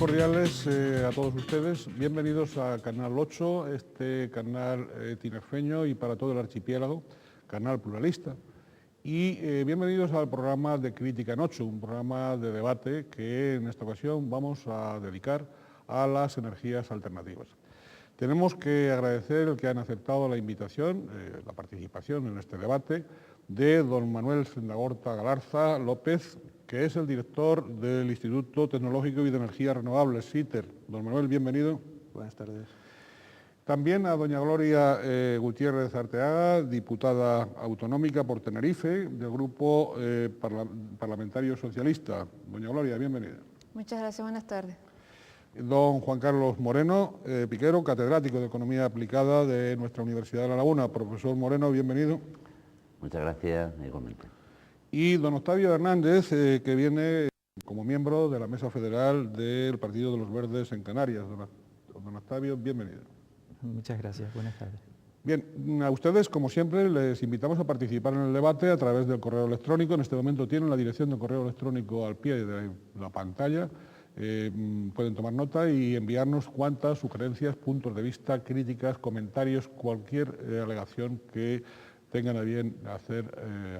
cordiales a todos ustedes. Bienvenidos a Canal 8, este canal tinerfeño y para todo el archipiélago, canal pluralista. Y bienvenidos al programa de Crítica en 8, un programa de debate que en esta ocasión vamos a dedicar a las energías alternativas. Tenemos que agradecer el que han aceptado la invitación, la participación en este debate, de don Manuel Sendagorta Galarza López, que es el director del Instituto Tecnológico y de Energías Renovables, ITER. Don Manuel, bienvenido. Buenas tardes. También a doña Gloria Gutiérrez Arteaga, diputada autonómica por Tenerife, del Grupo Parlamentario Socialista. Doña Gloria, bienvenida. Muchas gracias, buenas tardes. Don Juan Carlos Moreno Piquero, catedrático de Economía Aplicada de nuestra Universidad de La Laguna. Profesor Moreno, bienvenido. Muchas gracias, igualmente. Y don Octavio Hernández, que viene como miembro de la Mesa Federal del Partido de los Verdes en Canarias. Don Octavio, bienvenido. Muchas gracias, buenas tardes. Bien, a ustedes, como siempre, les invitamos a participar en el debate a través del correo electrónico. En este momento tienen la dirección del correo electrónico al pie de la pantalla. Pueden tomar nota y enviarnos cuantas sugerencias, puntos de vista, críticas, comentarios, cualquier alegación que tengan a bien hacer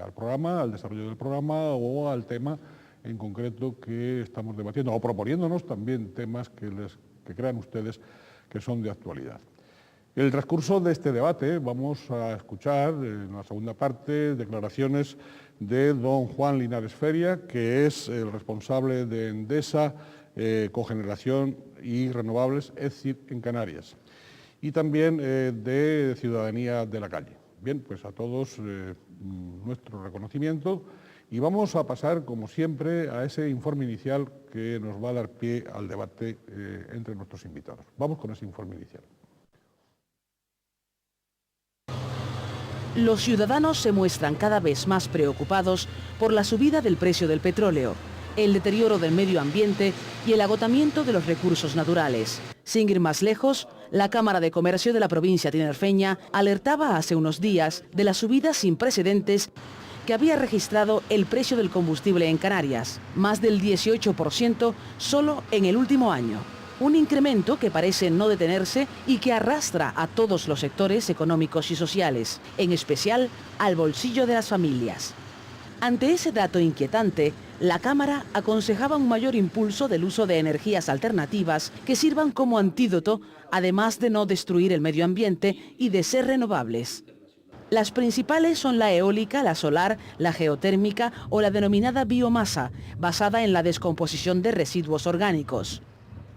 al programa, al desarrollo del programa o al tema en concreto que estamos debatiendo, o proponiéndonos también temas que crean ustedes que son de actualidad. En el transcurso de este debate vamos a escuchar, en la segunda parte, declaraciones de don Juan Linares Feria, que es el responsable de Endesa, Cogeneración y Renovables, ECIR, en Canarias, y también de Ciudadanía de la Calle. Bien, pues a todos nuestro reconocimiento y vamos a pasar, como siempre, a ese informe inicial que nos va a dar pie al debate entre nuestros invitados. Vamos con ese informe inicial. Los ciudadanos se muestran cada vez más preocupados por la subida del precio del petróleo, el deterioro del medio ambiente y el agotamiento de los recursos naturales. Sin ir más lejos, la Cámara de Comercio de la provincia tinerfeña alertaba hace unos días de la subida sin precedentes que había registrado el precio del combustible en Canarias, más del 18% solo en el último año. Un incremento que parece no detenerse y que arrastra a todos los sectores económicos y sociales, en especial al bolsillo de las familias. Ante ese dato inquietante, la Cámara aconsejaba un mayor impulso del uso de energías alternativas que sirvan como antídoto, además de no destruir el medio ambiente y de ser renovables. Las principales son la eólica, la solar, la geotérmica o la denominada biomasa, basada en la descomposición de residuos orgánicos.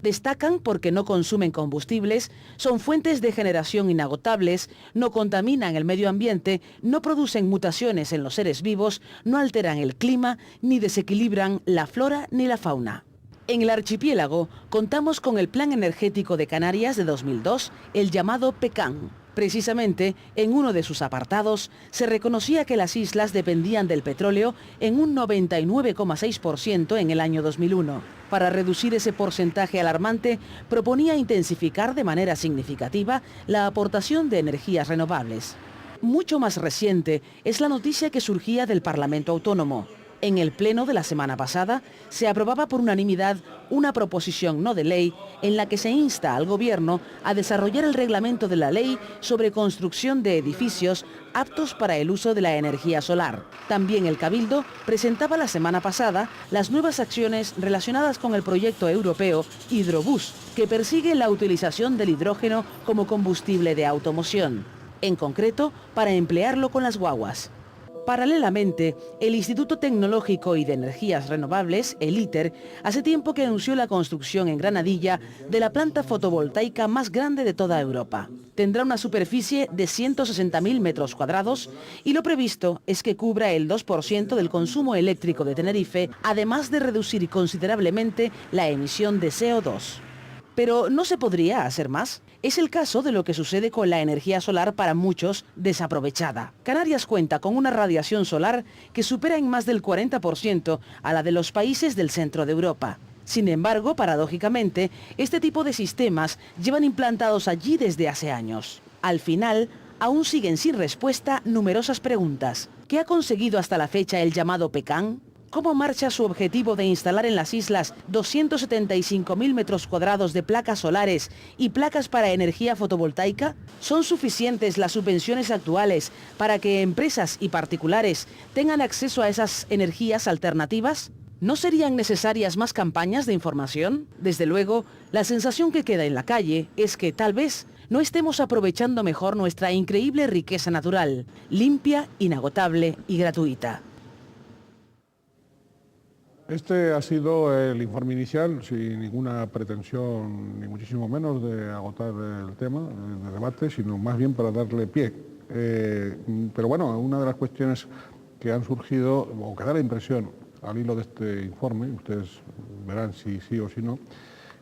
Destacan porque no consumen combustibles, son fuentes de generación inagotables, no contaminan el medio ambiente, no producen mutaciones en los seres vivos, no alteran el clima, ni desequilibran la flora ni la fauna. En el archipiélago contamos con el Plan Energético de Canarias de 2002, el llamado PECAN. Precisamente, en uno de sus apartados, se reconocía que las islas dependían del petróleo en un 99,6% en el año 2001. Para reducir ese porcentaje alarmante, proponía intensificar de manera significativa la aportación de energías renovables. Mucho más reciente es la noticia que surgía del Parlamento Autónomo. En el pleno de la semana pasada se aprobaba por unanimidad una proposición no de ley en la que se insta al Gobierno a desarrollar el reglamento de la ley sobre construcción de edificios aptos para el uso de la energía solar. También el Cabildo presentaba la semana pasada las nuevas acciones relacionadas con el proyecto europeo Hidrobús, que persigue la utilización del hidrógeno como combustible de automoción, en concreto para emplearlo con las guaguas. Paralelamente, el Instituto Tecnológico y de Energías Renovables, el ITER, hace tiempo que anunció la construcción en Granadilla de la planta fotovoltaica más grande de toda Europa. Tendrá una superficie de 160.000 metros cuadrados y lo previsto es que cubra el 2% del consumo eléctrico de Tenerife, además de reducir considerablemente la emisión de CO2. Pero ¿no se podría hacer más? Es el caso de lo que sucede con la energía solar para muchos desaprovechada. Canarias cuenta con una radiación solar que supera en más del 40% a la de los países del centro de Europa. Sin embargo, paradójicamente, este tipo de sistemas llevan implantados allí desde hace años. Al final, aún siguen sin respuesta numerosas preguntas. ¿Qué ha conseguido hasta la fecha el llamado PECAN? ¿Cómo marcha su objetivo de instalar en las islas 275.000 metros cuadrados de placas solares y placas para energía fotovoltaica? ¿Son suficientes las subvenciones actuales para que empresas y particulares tengan acceso a esas energías alternativas? ¿No serían necesarias más campañas de información? Desde luego, la sensación que queda en la calle es que tal vez no estemos aprovechando mejor nuestra increíble riqueza natural, limpia, inagotable y gratuita. Este ha sido el informe inicial, sin ninguna pretensión, ni muchísimo menos, de agotar el tema de debate, sino más bien para darle pie. Pero bueno, una de las cuestiones que han surgido, o que da la impresión al hilo de este informe, ustedes verán si sí o si no,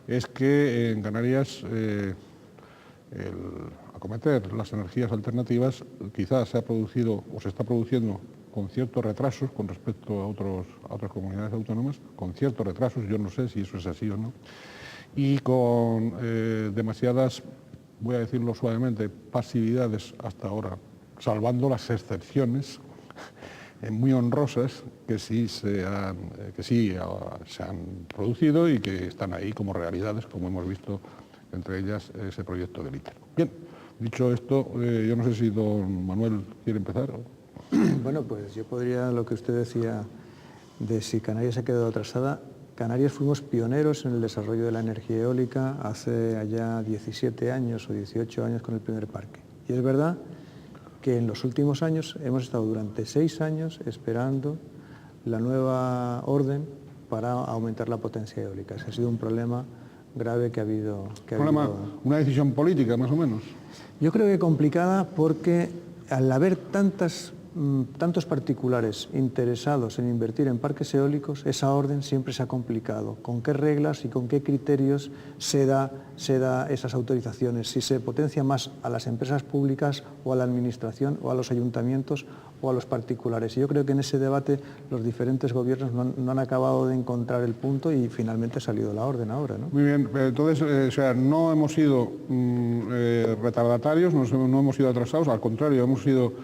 es que en Canarias el acometer las energías alternativas quizás se ha producido o se está produciendo con ciertos retrasos con respecto a otras comunidades autónomas, con ciertos retrasos, yo no sé si eso es así o no, y con demasiadas, voy a decirlo suavemente, pasividades hasta ahora, salvando las excepciones muy honrosas que sí se han producido y que están ahí como realidades, como hemos visto, entre ellas ese proyecto del ITER. Bien, dicho esto, yo no sé si don Manuel quiere empezar. Bueno, pues yo podría, lo que usted decía de si Canarias se ha quedado atrasada, Canarias fuimos pioneros en el desarrollo de la energía eólica hace allá 17 años o 18 años con el primer parque. Y es verdad que en los últimos años hemos estado durante 6 años esperando la nueva orden para aumentar la potencia eólica. Ese ha sido un problema grave que ha habido. Una decisión política, más o menos. Yo creo que complicada porque al haber tantos particulares interesados en invertir en parques eólicos, esa orden siempre se ha complicado. ¿Con qué reglas y con qué criterios se da esas autorizaciones? Si se potencia más a las empresas públicas o a la administración o a los ayuntamientos o a los particulares. Y yo creo que en ese debate los diferentes gobiernos no han acabado de encontrar el punto y finalmente ha salido la orden ahora, ¿no? Muy bien, entonces, no hemos sido retardatarios, no hemos sido atrasados, al contrario, hemos sido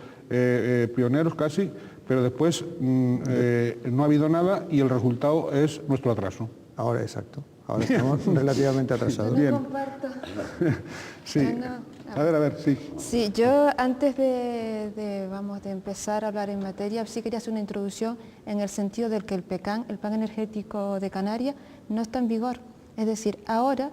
pioneros casi, pero después no ha habido nada y el resultado es nuestro atraso. Ahora, exacto. Ahora estamos relativamente atrasados. Bien. Comparto. Sí. A ver, sí. Sí, yo antes de empezar a hablar en materia, sí quería hacer una introducción en el sentido de que el Plan Energético de Canarias, no está en vigor. Es decir, ahora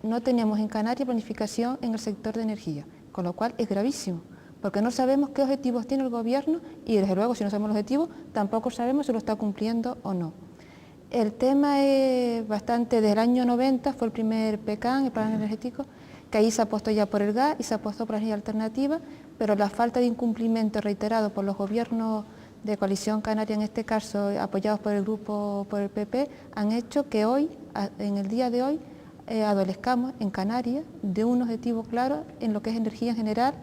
no tenemos en Canarias planificación en el sector de energía, con lo cual es gravísimo, porque no sabemos qué objetivos tiene el gobierno y desde luego si no sabemos los objetivos, tampoco sabemos si lo está cumpliendo o no. El tema es bastante, desde el año 90 fue el primer PECAN, el Plan Energético, que ahí se apostó ya por el gas y se apostó por la energía alternativa, pero la falta de incumplimiento reiterado por los gobiernos de Coalición Canaria, en este caso apoyados por el grupo, por el PP, han hecho que hoy, en el día de hoy, adolezcamos en Canarias de un objetivo claro en lo que es energía en general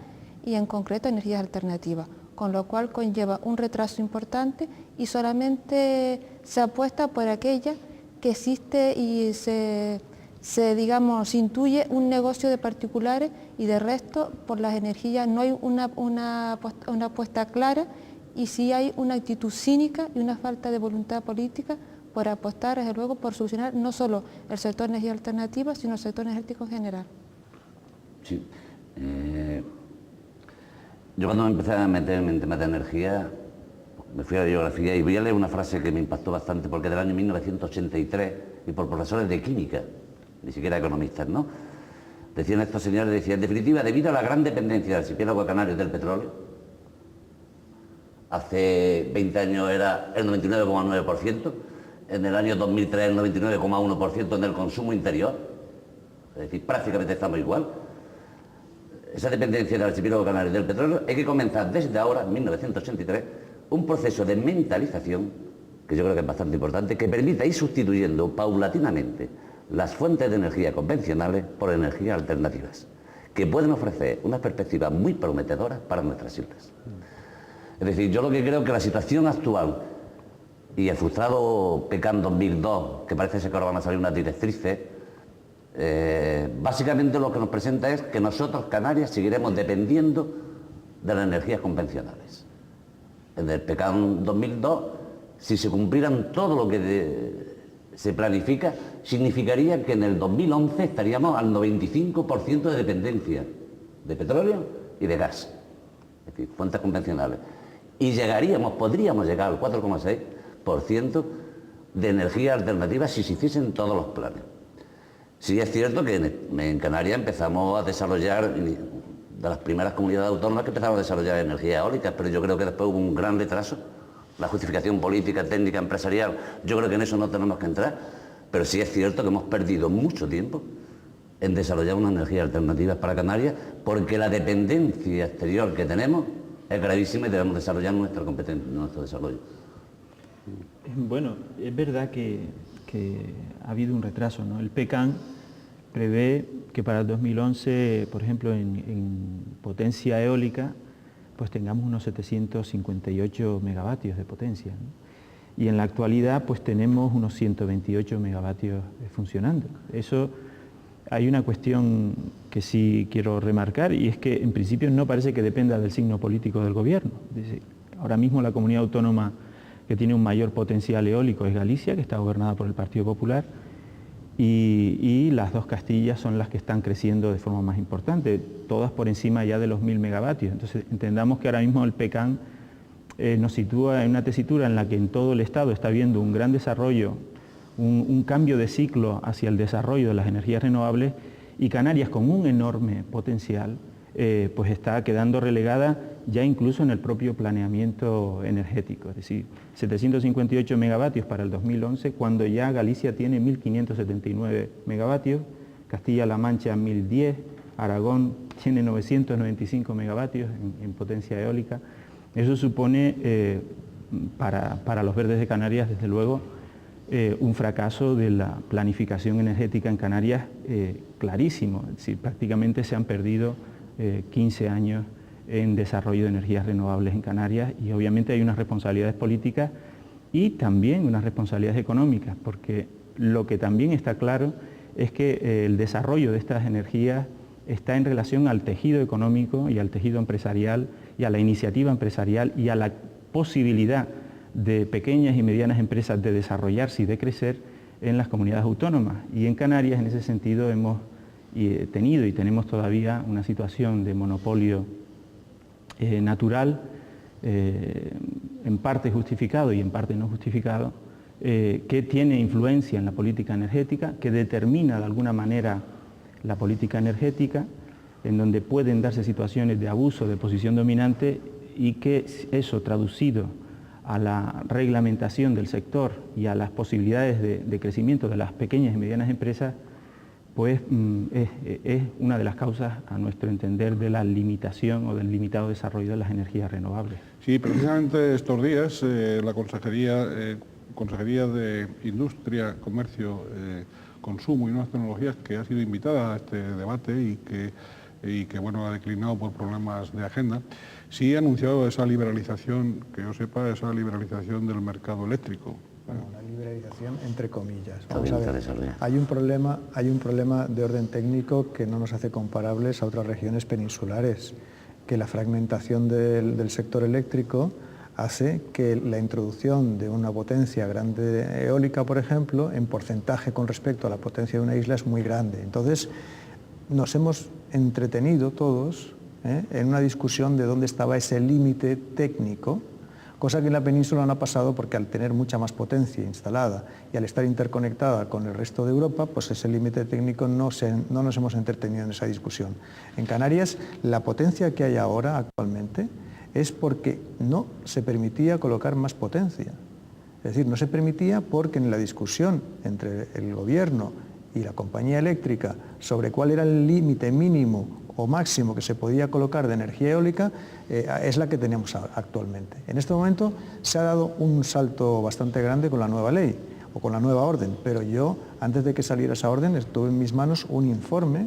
y en concreto energías alternativas, con lo cual conlleva un retraso importante y solamente se apuesta por aquella que existe y se intuye un negocio de particulares y de resto por las energías no hay una apuesta clara y sí hay una actitud cínica y una falta de voluntad política por apostar, desde luego, por solucionar no solo el sector de energía alternativa, sino el sector energético en general. Sí. Yo cuando me empecé a meterme en temas de energía, me fui a la bibliografía y voy a leer una frase que me impactó bastante porque es del año 1983 y por profesores de química, ni siquiera economistas, ¿no? Decían estos señores, decían, en definitiva, debido a la gran dependencia del archipiélago canario del petróleo, hace 20 años era el 99,9%, en el año 2003 el 99,1% en el consumo interior, es decir, prácticamente estamos igual. Esa dependencia del archipiélago canario del petróleo, hay que comenzar desde ahora, en 1983, un proceso de mentalización, que yo creo que es bastante importante, que permita ir sustituyendo paulatinamente las fuentes de energía convencionales por energías alternativas, que pueden ofrecer unas perspectivas muy prometedoras para nuestras islas. Es decir, yo lo que creo que la situación actual y el frustrado PECAN 2002, que parece ser que ahora van a salir unas directrices, básicamente lo que nos presenta es que nosotros, Canarias, seguiremos dependiendo de las energías convencionales. En el PECAN 2002 si se cumplieran todo lo que se planifica, significaría que en el 2011 estaríamos al 95% de dependencia de petróleo y de gas, es decir, fuentes convencionales. Y podríamos llegar al 4,6% de energía alternativa si se hiciesen todos los planes. Sí es cierto que en Canarias empezamos a desarrollar, de las primeras comunidades autónomas que empezamos a desarrollar energías eólicas, pero yo creo que después hubo un gran retraso. La justificación política, técnica, empresarial, yo creo que en eso no tenemos que entrar, pero sí es cierto que hemos perdido mucho tiempo en desarrollar unas energías alternativas para Canarias, porque la dependencia exterior que tenemos es gravísima y debemos desarrollar nuestra competencia, nuestro desarrollo. Bueno, es verdad que ha habido un retraso, ¿no? El PECAN prevé que para el 2011, por ejemplo, en potencia eólica, pues tengamos unos 758 megavatios de potencia, ¿no? Y en la actualidad, pues tenemos unos 128 megavatios funcionando. Eso, hay una cuestión que sí quiero remarcar, y es que en principio no parece que dependa del signo político del gobierno. Ahora mismo la comunidad autónoma que tiene un mayor potencial eólico es Galicia, que está gobernada por el Partido Popular, y las dos Castillas son las que están creciendo de forma más importante, todas por encima ya de los 1000 megavatios. Entonces entendamos que ahora mismo el PECAN nos sitúa en una tesitura en la que en todo el Estado está habiendo un gran desarrollo, un cambio de ciclo hacia el desarrollo de las energías renovables, y Canarias, con un enorme potencial, pues está quedando relegada ya incluso en el propio planeamiento energético, es decir, 758 megavatios para el 2011, cuando ya Galicia tiene 1.579 megavatios, Castilla-La Mancha 1.010, Aragón tiene 995 megavatios en potencia eólica. Eso supone para los verdes de Canarias, desde luego, un fracaso de la planificación energética en Canarias clarísimo, es decir, prácticamente se han perdido 15 años en desarrollo de energías renovables en Canarias, y obviamente hay unas responsabilidades políticas y también unas responsabilidades económicas, porque lo que también está claro es que el desarrollo de estas energías está en relación al tejido económico y al tejido empresarial y a la iniciativa empresarial y a la posibilidad de pequeñas y medianas empresas de desarrollarse y de crecer en las comunidades autónomas. Y en Canarias, en ese sentido, hemos tenido y tenemos todavía una situación de monopolio natural, en parte justificado y en parte no justificado, que tiene influencia en la política energética, que determina de alguna manera la política energética, en donde pueden darse situaciones de abuso de posición dominante, y que eso, traducido a la reglamentación del sector y a las posibilidades de crecimiento de las pequeñas y medianas empresas, pues es una de las causas, a nuestro entender, de la limitación o del limitado desarrollo de las energías renovables. Sí, precisamente estos días la Consejería de Industria, Comercio, Consumo y Nuevas Tecnologías, que ha sido invitada a este debate y que bueno, ha declinado por problemas de agenda, sí ha anunciado esa liberalización, que yo sepa, esa liberalización del mercado eléctrico. Bueno, una liberalización entre comillas. Vamos a ver, hay un problema de orden técnico que no nos hace comparables a otras regiones peninsulares, que la fragmentación del sector eléctrico hace que la introducción de una potencia grande eólica, por ejemplo, en porcentaje con respecto a la potencia de una isla es muy grande. Entonces, nos hemos entretenido todos en una discusión de dónde estaba ese límite técnico, cosa que en la península no ha pasado, porque al tener mucha más potencia instalada y al estar interconectada con el resto de Europa, pues ese límite técnico no nos hemos entretenido en esa discusión. En Canarias, la potencia que hay ahora actualmente es porque no se permitía colocar más potencia. Es decir, no se permitía porque en la discusión entre el gobierno y la compañía eléctrica sobre cuál era el límite mínimo o máximo que se podía colocar de energía eólica, es la que tenemos actualmente. En este momento se ha dado un salto bastante grande con la nueva ley o con la nueva orden, pero yo, antes de que saliera esa orden, tuve en mis manos un informe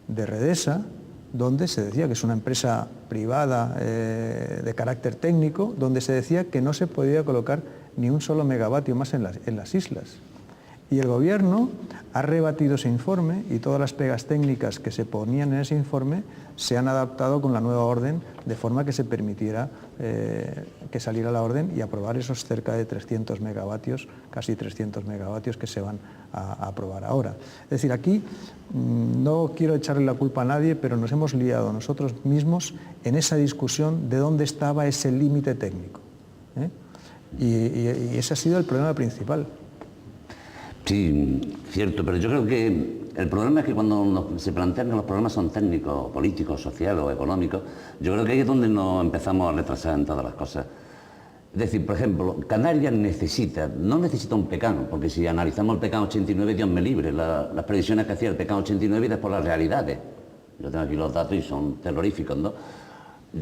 de Redesa, donde se decía que es una empresa privada de carácter técnico, donde se decía que no se podía colocar ni un solo megavatio más en las islas. Y el Gobierno ha rebatido ese informe y todas las pegas técnicas que se ponían en ese informe se han adaptado con la nueva orden de forma que se permitiera que saliera la orden y aprobar esos cerca de 300 megavatios, casi 300 megavatios que se van a aprobar ahora. Es decir, aquí no quiero echarle la culpa a nadie, pero nos hemos liado nosotros mismos en esa discusión de dónde estaba ese límite técnico. Y ese ha sido el problema principal. Sí, cierto, pero yo creo que el problema es que cuando se plantean que los problemas son técnicos, políticos, sociales o económicos, yo creo que ahí es donde nos empezamos a retrasar en todas las cosas. Es decir, por ejemplo, Canarias no necesita un PECAN, porque si analizamos el PECAN 89, Dios me libre, las previsiones que hacía el PECAN 89 y después las realidades. Yo tengo aquí los datos y son terroríficos, ¿no?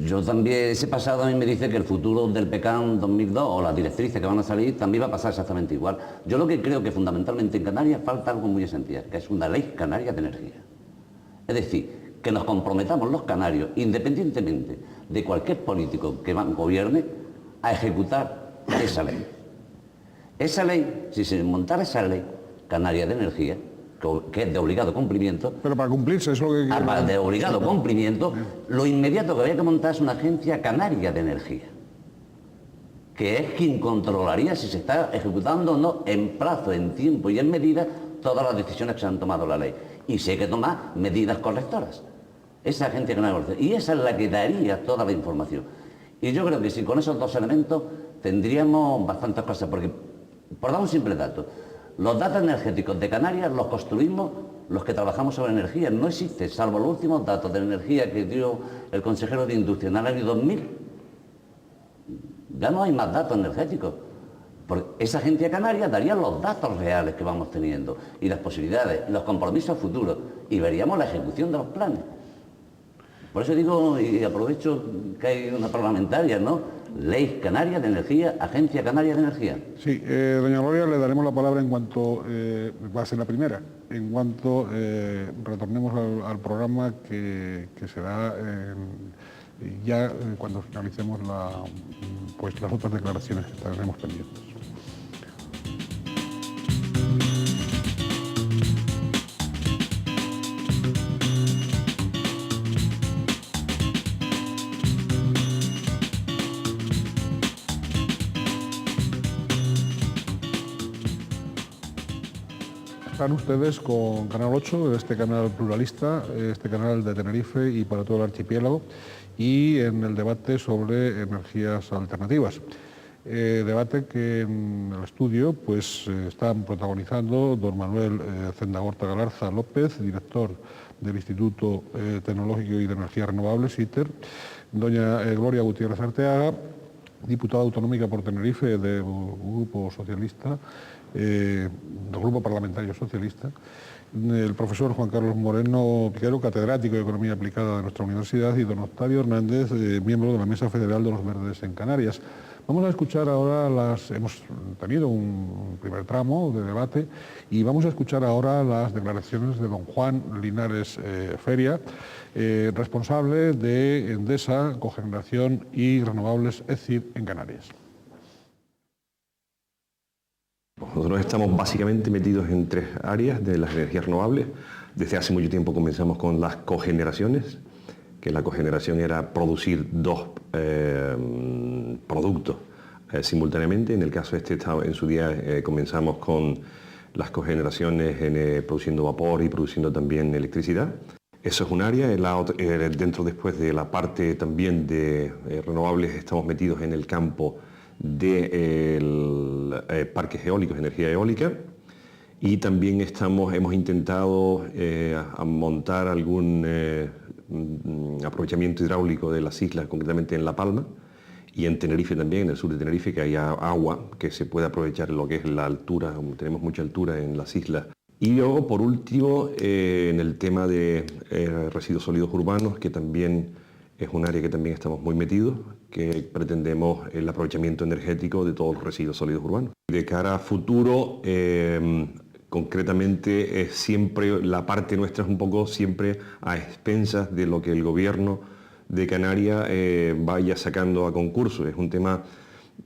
Yo también, ese pasado a mí me dice que el futuro del PECAN 2002 o las directrices que van a salir también va a pasar exactamente igual. Yo lo que creo que fundamentalmente en Canarias falta algo muy esencial, que es una ley canaria de energía. Es decir, que nos comprometamos los canarios, independientemente de cualquier político que gobierne, a ejecutar esa ley. Esa ley, si se montara esa ley canaria de energía, que es de obligado cumplimiento. Pero para cumplirse, es lo que... De obligado cumplimiento, lo inmediato que había que montar es una agencia canaria de energía, que es quien controlaría si se está ejecutando o no en plazo, en tiempo y en medida todas las decisiones que se han tomado en la ley. Y si hay que tomar medidas correctoras. Esa agencia canaria de energía. Y esa es la que daría toda la información. Y yo creo que si con esos dos elementos tendríamos bastantes cosas, porque, por dar un simple dato, los datos energéticos de Canarias los construimos los que trabajamos sobre energía. No existe, salvo los últimos datos de energía que dio el consejero de Industria en el año 2000. Ya no hay más datos energéticos. Porque esa agencia canaria daría los datos reales que vamos teniendo y las posibilidades, los compromisos futuros, y veríamos la ejecución de los planes. Por eso digo, y aprovecho que hay una parlamentaria, ¿no? Ley Canaria de Energía, Agencia Canaria de Energía. Sí, doña Gloria, le daremos la palabra en cuanto, va a ser la primera, en cuanto retornemos al programa que será ya cuando finalicemos las otras declaraciones que tenemos pendientes. Están ustedes con Canal 8, este canal pluralista, este canal de Tenerife y para todo el archipiélago, y en el debate sobre energías alternativas. Debate que en el estudio pues, están protagonizando don Manuel Zendagorta Galarza López, director del Instituto Tecnológico y de Energías Renovables, ITER, doña Gloria Gutiérrez Arteaga, diputada autonómica por Tenerife del Grupo Socialista, del Grupo Parlamentario Socialista, el profesor Juan Carlos Moreno Piquero, catedrático de Economía Aplicada de nuestra universidad, y don Octavio Hernández, miembro de la Mesa Federal de los Verdes en Canarias. Vamos a escuchar ahora hemos tenido un primer tramo de debate y vamos a escuchar ahora las declaraciones de don Juan Linares Feria, responsable de Endesa, Cogeneración y Renovables ECIR en Canarias. Nosotros estamos básicamente metidos en tres áreas de las energías renovables. Desde hace mucho tiempo comenzamos con las cogeneraciones, que la cogeneración era producir dos productos simultáneamente. En el caso de en su día comenzamos con las cogeneraciones produciendo vapor y produciendo también electricidad. Eso es un área. Dentro después de la parte también de renovables estamos metidos en el campo de parques eólicos, energía eólica, y también hemos intentado montar algún aprovechamiento hidráulico de las islas, concretamente en La Palma y en Tenerife también, en el sur de Tenerife, que hay agua que se puede aprovechar lo que es la altura, tenemos mucha altura en las islas. Y luego, por último, en el tema de residuos sólidos urbanos, que también es un área que también estamos muy metidos, que pretendemos el aprovechamiento energético de todos los residuos sólidos urbanos. De cara a futuro, concretamente, siempre la parte nuestra es un poco siempre a expensas de lo que el gobierno de Canarias vaya sacando a concurso. Es un tema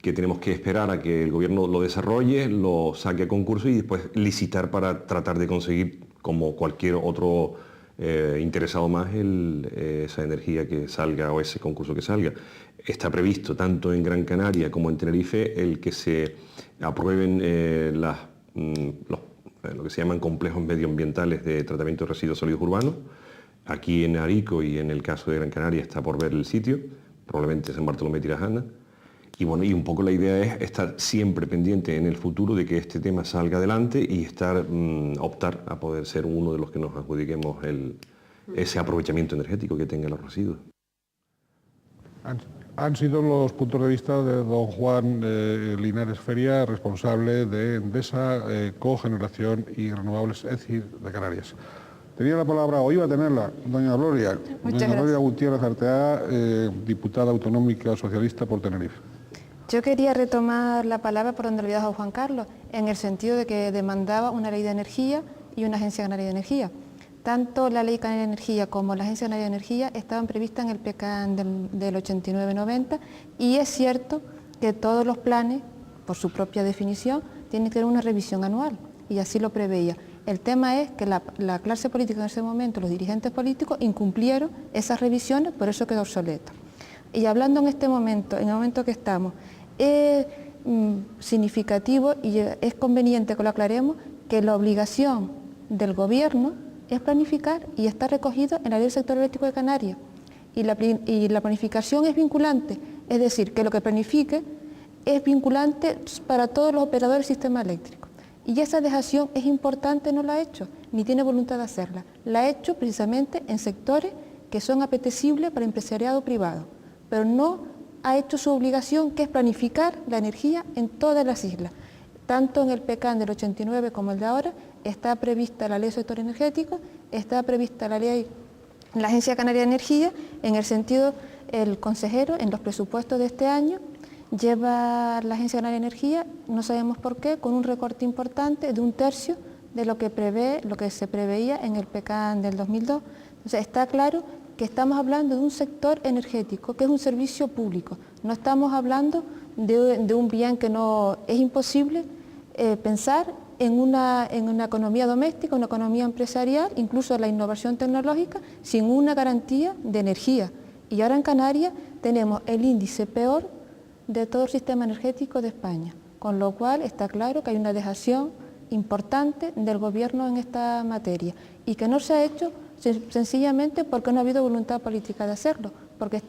que tenemos que esperar a que el gobierno lo desarrolle, lo saque a concurso y después licitar para tratar de conseguir, como cualquier otro interesado más, esa energía que salga o ese concurso que salga. Está previsto tanto en Gran Canaria como en Tenerife el que se aprueben lo que se llaman complejos medioambientales de tratamiento de residuos sólidos urbanos. Aquí en Arico y en el caso de Gran Canaria está por ver el sitio, probablemente San Bartolomé Tirajana. Y bueno, y un poco la idea es estar siempre pendiente en el futuro de que este tema salga adelante y optar a poder ser uno de los que nos adjudiquemos ese aprovechamiento energético que tengan los residuos. Han sido los puntos de vista de don Juan Linares Feria, responsable de Endesa, Cogeneración y Renovables ECIR de Canarias. Tenía la palabra, o iba a tenerla, doña Gloria. Doña Gloria Gutiérrez Arteaga, diputada autonómica socialista por Tenerife. Yo quería retomar la palabra por donde lo había dejado Juan Carlos, en el sentido de que demandaba una ley de energía y una agencia canaria de energía. Tanto la Ley Canaria de Energía como la Agencia Canaria de Energía estaban previstas en el PECAN del 89-90 y es cierto que todos los planes, por su propia definición, tienen que tener una revisión anual y así lo preveía. El tema es que la clase política en ese momento, los dirigentes políticos, incumplieron esas revisiones, por eso quedó obsoleto. Y hablando en este momento, en el momento que estamos, es significativo y es conveniente que lo aclaremos que la obligación del gobierno es planificar y está recogido en la Ley del Sector Eléctrico de Canarias. Y la planificación es vinculante, es decir, que lo que planifique es vinculante para todos los operadores del sistema eléctrico. Y esa dejación es importante, no la ha hecho, ni tiene voluntad de hacerla. La ha hecho precisamente en sectores que son apetecibles para el empresariado privado, pero no ha hecho su obligación, que es planificar la energía en todas las islas. Tanto en el PECAN del 89 como el de ahora, está prevista la Ley del Sector Energético, está prevista la Agencia Canaria de Energía, en el sentido, el consejero en los presupuestos de este año lleva la Agencia Canaria de Energía, no sabemos por qué, con un recorte importante de 1/3 de lo que se preveía en el PECAN del 2002. Entonces está claro que estamos hablando de un sector energético, que es un servicio público. No estamos hablando de un bien que no es imposible pensar en una economía doméstica, una economía empresarial, incluso la innovación tecnológica, sin una garantía de energía. Y ahora en Canarias tenemos el índice peor de todo el sistema energético de España, con lo cual está claro que hay una dejación importante del gobierno en esta materia y que no se ha hecho sencillamente porque no ha habido voluntad política de hacerlo, porque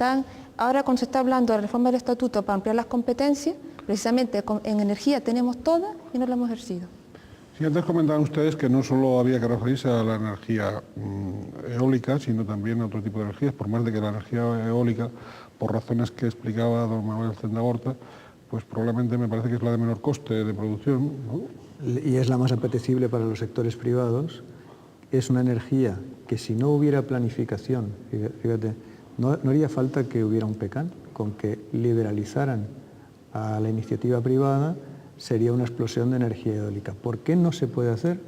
ahora cuando se está hablando de la reforma del estatuto para ampliar las competencias, precisamente en energía tenemos todas y no la hemos ejercido. Sí, antes comentaban ustedes que no solo había que referirse a la energía eólica, sino también a otro tipo de energías, por más de que la energía eólica, por razones que explicaba don Manuel Zendaborta, pues probablemente me parece que es la de menor coste de producción, ¿no? Y es la más apetecible para los sectores privados. Es una energía que si no hubiera planificación, fíjate, no haría falta que hubiera un PECAN, con que liberalizaran a la iniciativa privada sería una explosión de energía eólica. ¿Por qué no se puede hacer?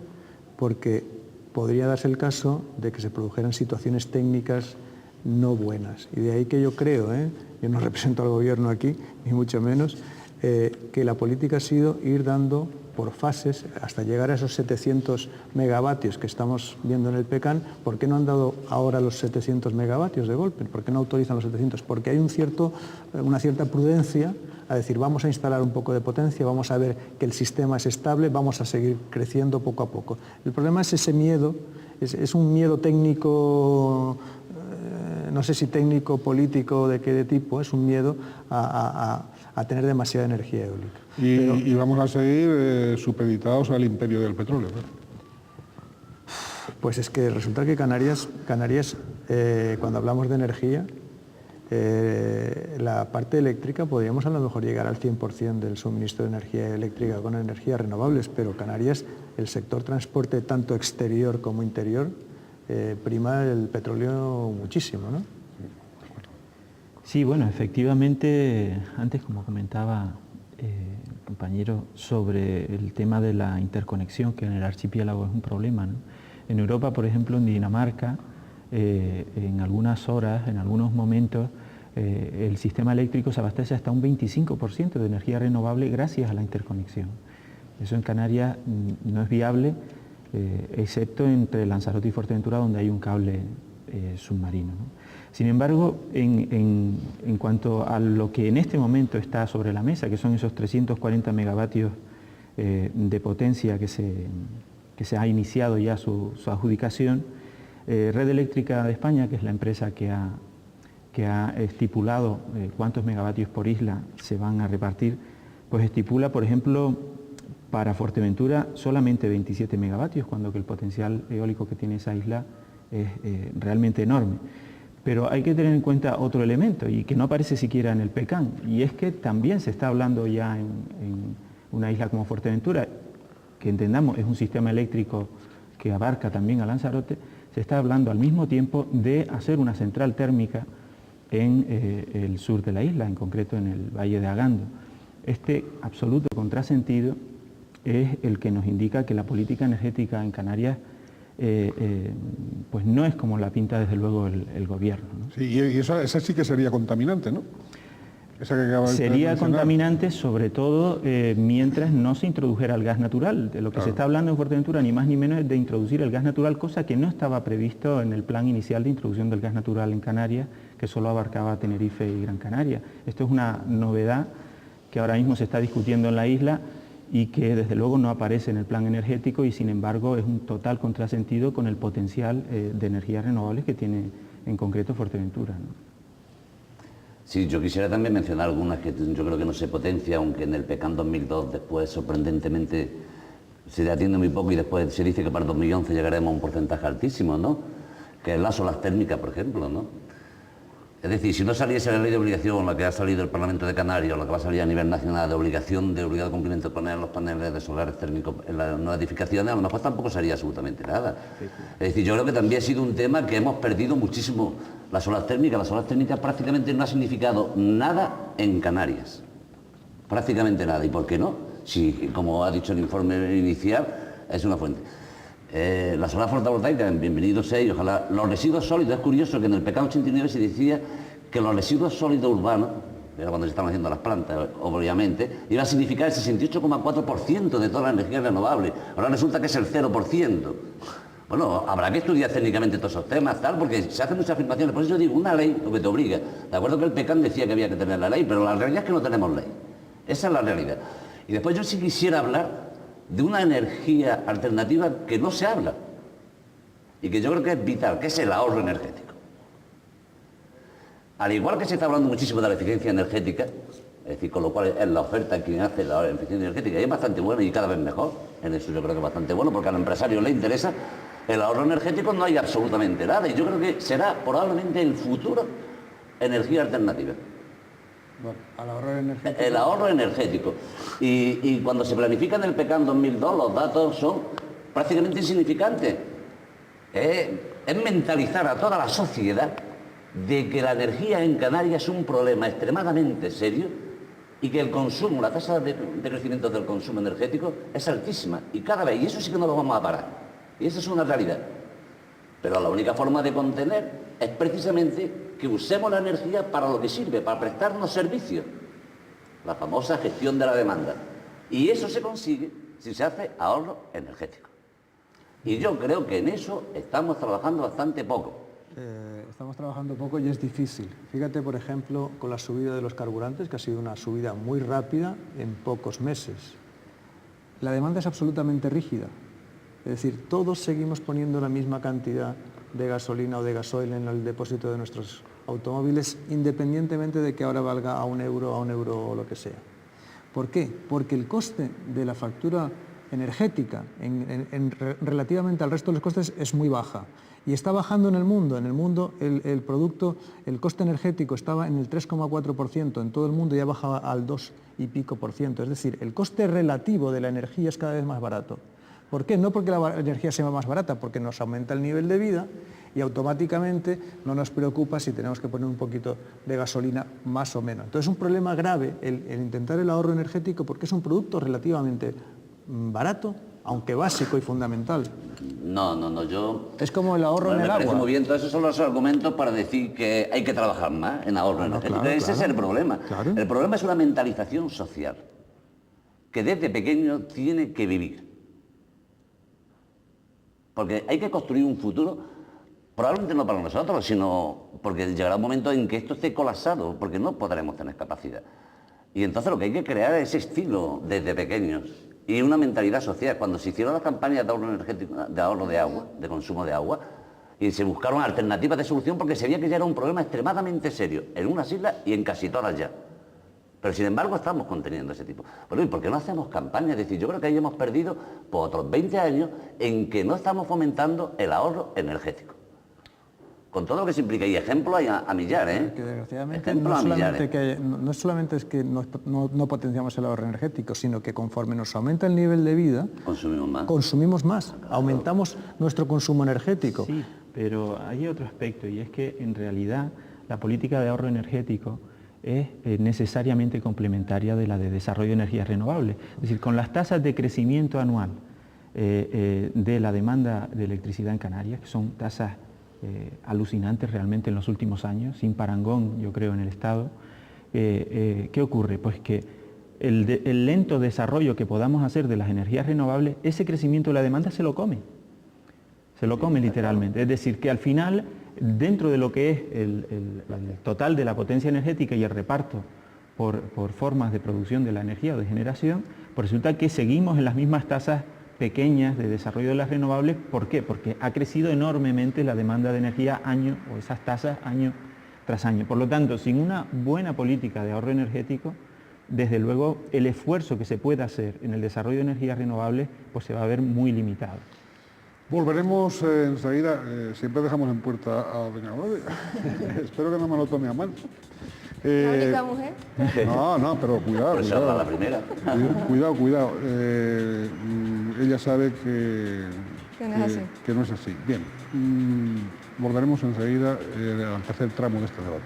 Porque podría darse el caso de que se produjeran situaciones técnicas no buenas. Y de ahí que yo creo, yo no represento al gobierno aquí, ni mucho menos, que la política ha sido ir dando por fases hasta llegar a esos 700 megavatios que estamos viendo en el PECAN. ¿Por qué no han dado ahora los 700 megavatios de golpe? ¿Por qué no autorizan los 700? Porque hay una cierta prudencia a decir, vamos a instalar un poco de potencia, vamos a ver que el sistema es estable, vamos a seguir creciendo poco a poco. El problema es ese miedo, es un miedo técnico, no sé si técnico, político, de qué tipo, es un miedo a tener demasiada energía eólica. Y vamos a seguir supeditados al imperio del petróleo, ¿no? Pues es que resulta que Canarias cuando hablamos de energía, la parte eléctrica podríamos a lo mejor llegar al 100% del suministro de energía eléctrica con energías renovables, pero Canarias, el sector transporte tanto exterior como interior, prima el petróleo muchísimo, ¿no? Sí, bueno, efectivamente, antes como comentaba el compañero sobre el tema de la interconexión, que en el archipiélago es un problema, ¿no? En Europa, por ejemplo, en Dinamarca, en algunas horas, en algunos momentos, el sistema eléctrico se abastece hasta un 25% de energía renovable gracias a la interconexión. Eso en Canarias no es viable, excepto entre Lanzarote y Fuerteventura, donde hay un cable submarino, ¿no? Sin embargo, en cuanto a lo que en este momento está sobre la mesa, que son esos 340 megavatios de potencia que se ha iniciado ya su adjudicación, Red Eléctrica de España, que es la empresa que ha estipulado cuántos megavatios por isla se van a repartir, pues estipula, por ejemplo, para Fuerteventura solamente 27 megavatios, cuando que el potencial eólico que tiene esa isla es realmente enorme. Pero hay que tener en cuenta otro elemento, y que no aparece siquiera en el PECAN, y es que también se está hablando ya en una isla como Fuerteventura, que entendamos es un sistema eléctrico que abarca también a Lanzarote, se está hablando al mismo tiempo de hacer una central térmica en el sur de la isla, en concreto en el Valle de Agando. Este absoluto contrasentido es el que nos indica que la política energética en Canarias pues no es como la pinta desde luego el gobierno, ¿no? Sí, y esa sí que sería contaminante, ¿no? Esa que acaba de sería mencionar. contaminante, sobre todo mientras no se introdujera el gas natural. De lo que se está hablando en Fuerteventura, ni más ni menos, es de introducir el gas natural, cosa que no estaba previsto en el plan inicial de introducción del gas natural en Canarias, que solo abarcaba Tenerife y Gran Canaria. Esto es una novedad que ahora mismo se está discutiendo en la isla y que desde luego no aparece en el plan energético, y sin embargo es un total contrasentido con el potencial de energías renovables que tiene en concreto Fuerteventura, ¿no? Sí, yo quisiera también mencionar algunas que yo creo que no se potencia, aunque en el PECAN 2002 después sorprendentemente se atiende muy poco, y después se dice que para 2011 llegaremos a un porcentaje altísimo, ¿no? Que es las solas térmicas, por ejemplo, ¿no? Es decir, si no saliese la ley de obligación, la que ha salido del Parlamento de Canarias, o la que va a salir a nivel nacional de obligación, de obligado cumplimiento de poner los paneles de solares térmicos en las nuevas edificaciones, a lo mejor tampoco sería absolutamente nada. Es decir, yo creo que también ha sido un tema que hemos perdido muchísimo. Las solas térmicas prácticamente no ha significado nada en Canarias. Prácticamente nada. ¿Y por qué no? Si, como ha dicho el informe inicial, es una fuente. La solar fotovoltaica, bienvenidos a ellos. Ojalá. Los residuos sólidos, es curioso que en el PECAN 89 se decía que los residuos sólidos urbanos, era cuando se estaban haciendo las plantas, obviamente, iba a significar el 68,4% de toda la energía renovable. Ahora resulta que es el 0%. Bueno, habrá que estudiar técnicamente todos esos temas, tal, porque se hacen muchas afirmaciones. Por eso yo digo, una ley, lo que te obliga. De acuerdo que el PECAN decía que había que tener la ley, pero la realidad es que no tenemos ley. Esa es la realidad. Y después yo sí quisiera hablar de una energía alternativa que no se habla y que yo creo que es vital, que es el ahorro energético. Al igual que se está hablando muchísimo de la eficiencia energética, es decir, con lo cual es la oferta quien hace la eficiencia energética, y es bastante buena y cada vez mejor, en eso yo creo que es bastante bueno, porque al empresario le interesa el ahorro energético, no hay absolutamente nada, y yo creo que será probablemente el futuro energía alternativa. Bueno, al ahorro energético. El ahorro energético. Y cuando se planifica en el PECAN 2002, los datos son prácticamente insignificantes. Es mentalizar a toda la sociedad de que la energía en Canarias es un problema extremadamente serio y que el consumo, la tasa de crecimiento del consumo energético es altísima. Y cada vez, y eso sí que no lo vamos a parar. Y esa es una realidad. Pero la única forma de contener es precisamente que usemos la energía para lo que sirve, para prestarnos servicios. La famosa gestión de la demanda. Y eso se consigue si se hace ahorro energético. Y yo creo que en eso estamos trabajando bastante poco. Estamos trabajando poco y es difícil. Fíjate, por ejemplo, con la subida de los carburantes, que ha sido una subida muy rápida en pocos meses. La demanda es absolutamente rígida. Es decir, todos seguimos poniendo la misma cantidad de gasolina o de gasoil en el depósito de nuestros automóviles, independientemente de que ahora valga a un euro o lo que sea. ¿Por qué? Porque el coste de la factura energética relativamente al resto de los costes es muy baja. Y está bajando en el mundo. En el mundo el coste energético estaba en el 3,4%, en todo el mundo ya bajaba al 2 y pico por ciento. Es decir, el coste relativo de la energía es cada vez más barato. ¿Por qué? No porque la energía sea más barata, porque nos aumenta el nivel de vida y automáticamente no nos preocupa si tenemos que poner un poquito de gasolina más o menos. Entonces es un problema grave el intentar el ahorro energético, porque es un producto relativamente barato, aunque básico y fundamental. No, yo... Es como el ahorro en el Me parece agua. muy bien, todos esos son los argumentos para decir que hay que trabajar más en ahorro energético. claro, Ese es el problema. claro. El problema es una mentalización social, que desde pequeño tiene que vivir. Porque hay que construir un futuro, probablemente no para nosotros, sino porque llegará un momento en que esto esté colapsado, porque no podremos tener capacidad. Y entonces lo que hay que crear es ese estilo desde pequeños y una mentalidad social. Cuando se hicieron las campañas de ahorro energético, de ahorro de agua, de consumo de agua, y se buscaron alternativas de solución porque se veía que ya era un problema extremadamente serio en unas islas y en casi todas ya. Pero sin embargo estamos conteniendo ese tipo. Bueno, ¿y por qué no hacemos campañas? Es decir, yo creo que ahí hemos perdido por otros 20 años en que no estamos fomentando el ahorro energético. Con todo lo que se implica, y ejemplos hay a millar, ¿eh? Que desgraciadamente Ejemplos a millar, no solamente es que no potenciamos el ahorro energético, sino que conforme nos aumenta el nivel de vida, consumimos más, aumentamos nuestro consumo energético. Sí, pero hay otro aspecto, y es que en realidad la política de ahorro energético es necesariamente complementaria de la de desarrollo de energías renovables. Es decir, con las tasas de crecimiento anual de la demanda de electricidad en Canarias, que son tasas alucinantes realmente en los últimos años, sin parangón yo creo en el Estado, ¿qué ocurre? Pues que el lento desarrollo que podamos hacer de las energías renovables, ese crecimiento de la demanda se lo come literalmente. Es decir, que al final, dentro de lo que es el total de la potencia energética y el reparto por formas de producción de la energía o de generación, pues resulta que seguimos en las mismas tasas pequeñas de desarrollo de las renovables. ¿Por qué? Porque ha crecido enormemente la demanda de energía año, o esas tasas año tras año. Por lo tanto, sin una buena política de ahorro energético, desde luego el esfuerzo que se pueda hacer en el desarrollo de energías renovables pues se va a ver muy limitado. Volveremos enseguida, siempre dejamos en puerta a doña Gloria. Espero que no me lo tome a mal. ¿La única mujer? No, pero cuidado. Pues cuidado. la primera. Cuidado. Ella sabe que no es así. Bien, volveremos enseguida al tercer tramo de este debate.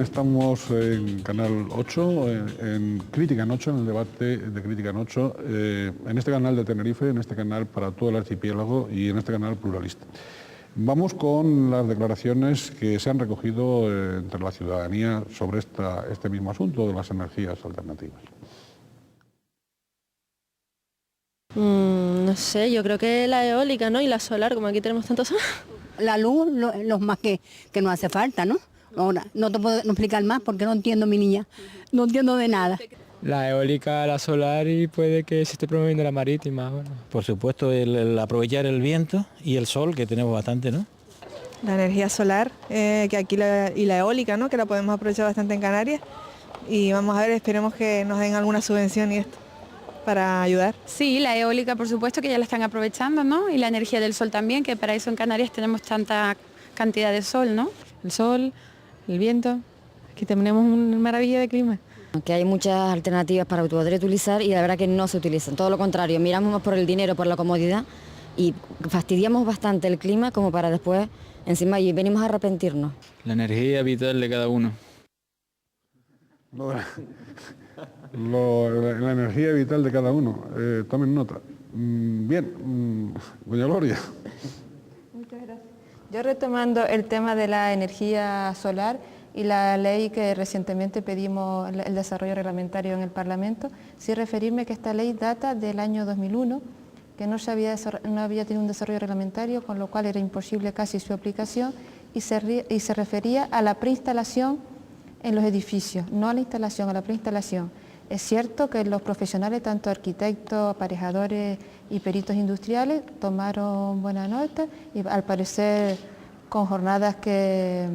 Estamos en Canal 8, en Crítica en 8, en el debate de Crítica en 8, en este canal de Tenerife, en este canal para todo el archipiélago y en este canal pluralista. Vamos con las declaraciones que se han recogido entre la ciudadanía sobre este mismo asunto de las energías alternativas. No sé, yo creo que la eólica, ¿no? Y la solar, como aquí tenemos tantos... La luz, los más que nos hace falta, ¿no? Ahora, no te puedo explicar más porque no entiendo, mi niña, no entiendo de nada. La eólica, la solar y puede que se esté promoviendo la marítima. Bueno. Por supuesto, el aprovechar el viento y el sol, que tenemos bastante, ¿no? La energía solar, que aquí y la eólica, ¿no? Que la podemos aprovechar bastante en Canarias. Y vamos a ver, esperemos que nos den alguna subvención y esto para ayudar. Sí, la eólica, por supuesto, que ya la están aprovechando, ¿no? Y la energía del sol también, que para eso en Canarias tenemos tanta cantidad de sol, ¿no? El sol, el viento, que tenemos una maravilla de clima. Que hay muchas alternativas para poder utilizar y la verdad que no se utilizan, todo lo contrario, miramos más por el dinero, por la comodidad y fastidiamos bastante el clima como para después, encima, y venimos a arrepentirnos. La energía vital de cada uno. La energía vital de cada uno, tomen nota. Bien, doña Gloria. Muchas gracias. Yo retomando el tema de la energía solar y la ley que recientemente pedimos el desarrollo reglamentario en el Parlamento, sí referirme que esta ley data del año 2001, que no había tenido un desarrollo reglamentario, con lo cual era imposible casi su aplicación, y se refería a la preinstalación en los edificios, no a la instalación, a la preinstalación. Es cierto que los profesionales, tanto arquitectos, aparejadores y peritos industriales, tomaron buena nota y al parecer con jornadas que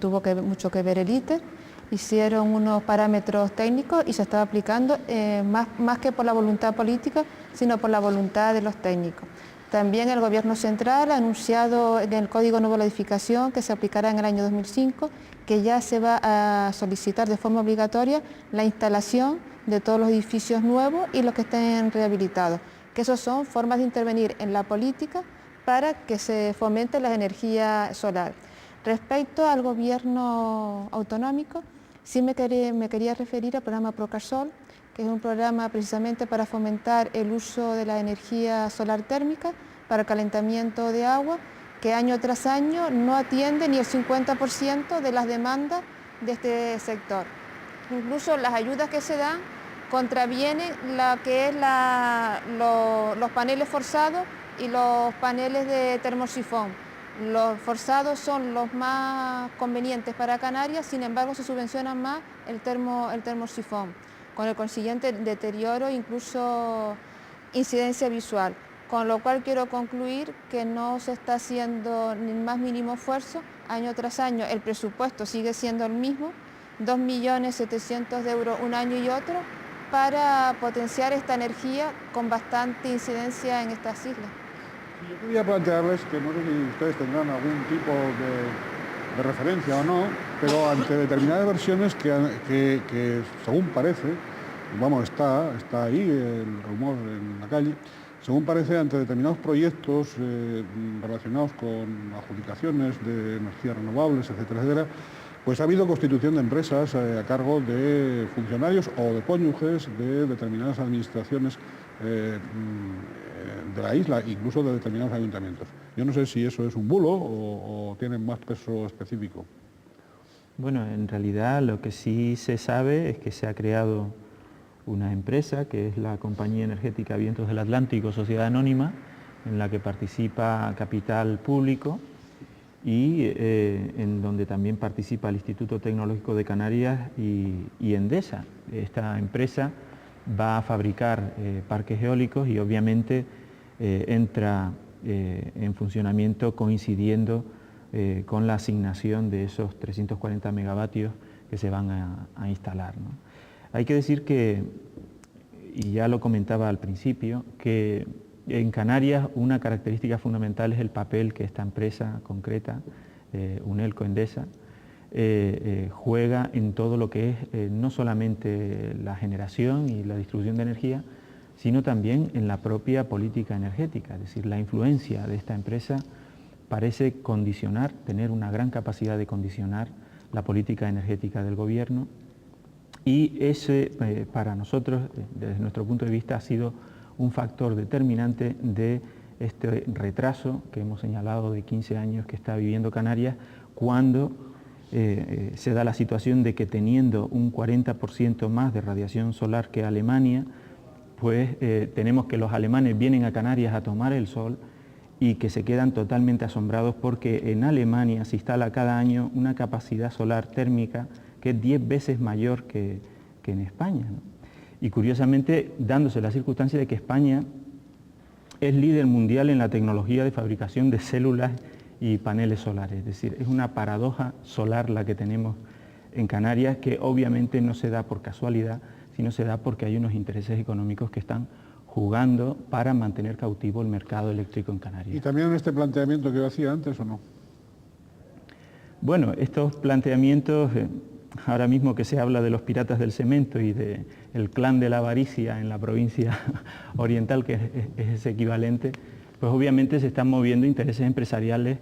tuvo mucho que ver el ITER, hicieron unos parámetros técnicos y se estaba aplicando más que por la voluntad política, sino por la voluntad de los técnicos. También el Gobierno Central ha anunciado en el Código Nuevo de la Edificación, que se aplicará en el año 2005, que ya se va a solicitar de forma obligatoria la instalación de todos los edificios nuevos y los que estén rehabilitados, que esas son formas de intervenir en la política para que se fomente la energía solar. Respecto al gobierno autonómico, sí me quería referir al programa Procasol, que es un programa precisamente para fomentar el uso de la energía solar térmica para calentamiento de agua, que año tras año no atiende ni el 50% de las demandas de este sector. Incluso las ayudas que se dan contravienen lo que es los paneles forzados y los paneles de termosifón. Los forzados son los más convenientes para Canarias, sin embargo se subvenciona más el termosifón, con el consiguiente deterioro, incluso incidencia visual. Con lo cual quiero concluir que no se está haciendo ni el más mínimo esfuerzo, año tras año el presupuesto sigue siendo el mismo, 2.700.000 euros un año y otro, para potenciar esta energía con bastante incidencia en estas islas. Yo quería plantearles que no sé si ustedes tendrán algún tipo de referencia o no, pero ante determinadas versiones que según parece, vamos, está ahí el rumor en la calle, según parece, ante determinados proyectos relacionados con adjudicaciones de energías renovables, etcétera, etcétera, pues ha habido constitución de empresas a cargo de funcionarios o de cónyuges de determinadas administraciones de la isla, incluso de determinados ayuntamientos. Yo no sé si eso es un bulo o tiene más peso específico. Bueno, en realidad lo que sí se sabe es que se ha creado una empresa que es la Compañía Energética Vientos del Atlántico, Sociedad Anónima, en la que participa capital público y en donde también participa el Instituto Tecnológico de Canarias y Endesa. Esta empresa va a fabricar parques eólicos y obviamente entra en funcionamiento coincidiendo con la asignación de esos 340 megavatios que se van a instalar, ¿no? Hay que decir que, y ya lo comentaba al principio, que en Canarias una característica fundamental es el papel que esta empresa concreta, Unelco Endesa, juega en todo lo que es no solamente la generación y la distribución de energía, sino también en la propia política energética. Es decir, la influencia de esta empresa parece condicionar, tener una gran capacidad de condicionar la política energética del gobierno, y ese para nosotros, desde nuestro punto de vista, ha sido un factor determinante de este retraso que hemos señalado de 15 años que está viviendo Canarias, cuando se da la situación de que teniendo un 40% más de radiación solar que Alemania, pues tenemos que los alemanes vienen a Canarias a tomar el sol y que se quedan totalmente asombrados porque en Alemania se instala cada año una capacidad solar térmica que es 10 veces mayor que en España, ¿no? Y curiosamente, dándose la circunstancia de que España es líder mundial en la tecnología de fabricación de células y paneles solares. Es decir, es una paradoja solar la que tenemos en Canarias, que obviamente no se da por casualidad, sino se da porque hay unos intereses económicos que están jugando para mantener cautivo el mercado eléctrico en Canarias. ¿Y también en este planteamiento que yo hacía antes o no? Bueno, estos planteamientos, ahora mismo que se habla de los piratas del cemento y del clan de la avaricia en la provincia oriental, que es ese equivalente, pues obviamente se están moviendo intereses empresariales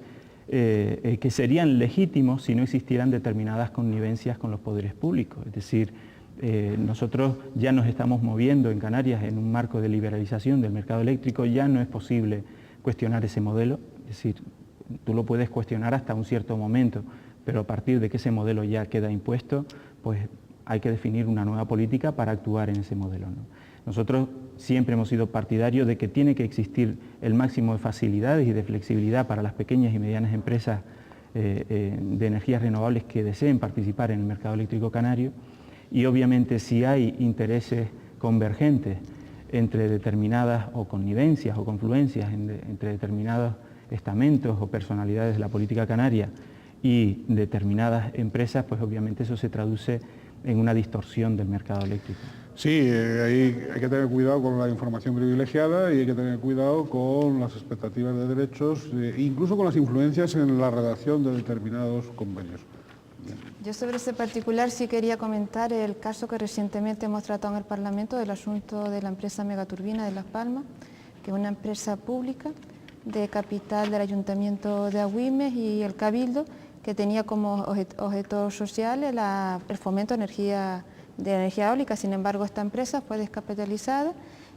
que serían legítimos si no existieran determinadas connivencias con los poderes públicos. Es decir, nosotros ya nos estamos moviendo en Canarias en un marco de liberalización del mercado eléctrico, ya no es posible cuestionar ese modelo, es decir, tú lo puedes cuestionar hasta un cierto momento, pero a partir de que ese modelo ya queda impuesto, pues hay que definir una nueva política para actuar en ese modelo, ¿no? Nosotros siempre hemos sido partidarios de que tiene que existir el máximo de facilidades y de flexibilidad para las pequeñas y medianas empresas de energías renovables que deseen participar en el mercado eléctrico canario, y obviamente si hay intereses convergentes entre determinadas o connivencias o confluencias entre determinados estamentos o personalidades de la política canaria y determinadas empresas, pues obviamente eso se traduce en una distorsión del mercado eléctrico. Sí, hay que tener cuidado con la información privilegiada y hay que tener cuidado con las expectativas de derechos, incluso con las influencias en la redacción de determinados convenios. Yo sobre ese particular sí quería comentar el caso que recientemente hemos tratado en el Parlamento del asunto de la empresa Megaturbina de Las Palmas, que es una empresa pública de capital del Ayuntamiento de Agüimes y el Cabildo, que tenía como objeto social el fomento de energía eólica. Sin embargo, esta empresa fue descapitalizada